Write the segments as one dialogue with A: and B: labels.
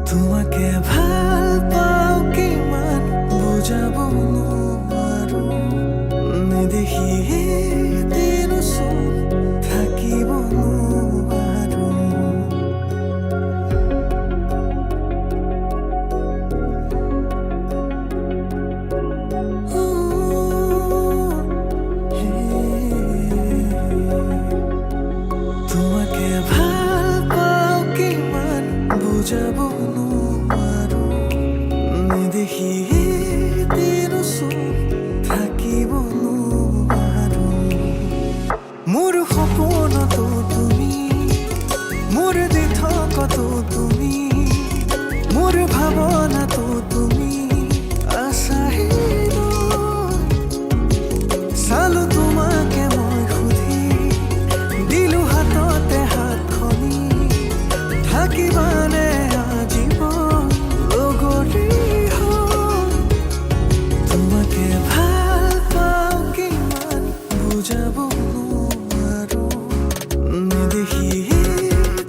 A: তোমাকে ভাল পাও কিমান বুজাব নোৱাৰো নেদেখি দিনচোন থাকিব নোৱাৰো তোমাকে ভাল পাও কিমান বুজাব নোৱাৰো নেদেখি দিনচোন থাকিব নোৱাৰো মোৰ সপোনতো তুমি মোৰ দিঠকতো তুমি মোৰ ভাৱনাতো তুমি আছাহি চালো তোমাকে মই সুধি দিলো হাততে হাতখনি থাকিবানে আজীৱন লগৰী হৈ তোমাকে ভাল পাও কিমান বুজাব নোৱাৰো নেদেখি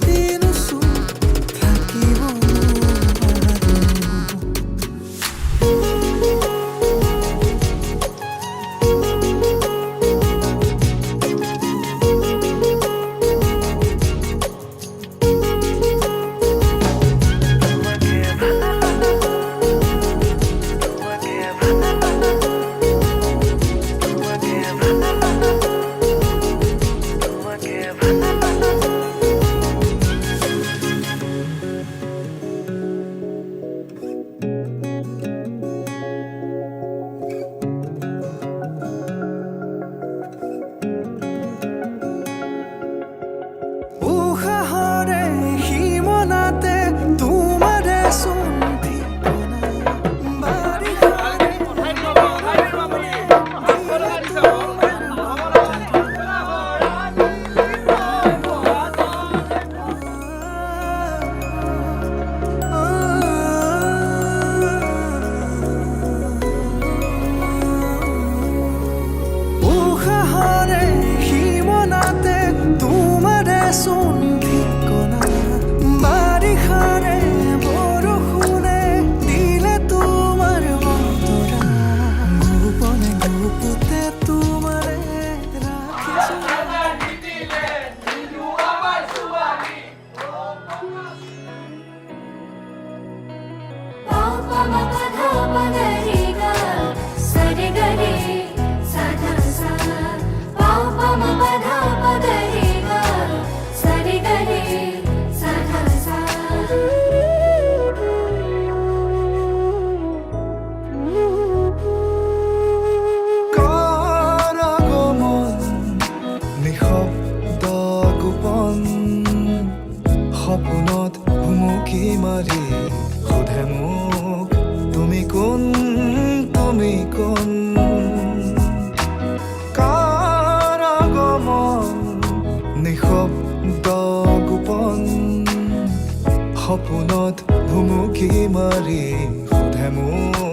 A: দিনচোন থাকিব নোৱাৰো উশাহৰে সীমনাতে তোমাৰে চোন ঠিকনা বাৰিষাৰে উশাহৰে সীমনাতে তোমাৰে চোন ঠিকনা বাৰিষাৰে বৰষুণে দিলে তোমাৰ বতৰা গোপনে গোপতে তোমাৰে ৰাখিছো নিশব্দ গোপন সপোনত ভুমুকি মাৰি সোধে মোক তুমি কোন তুমি কোন কাৰ আগমন নিশব্দ গোপন সপোনত ভুমুকি মাৰি সোধে মোক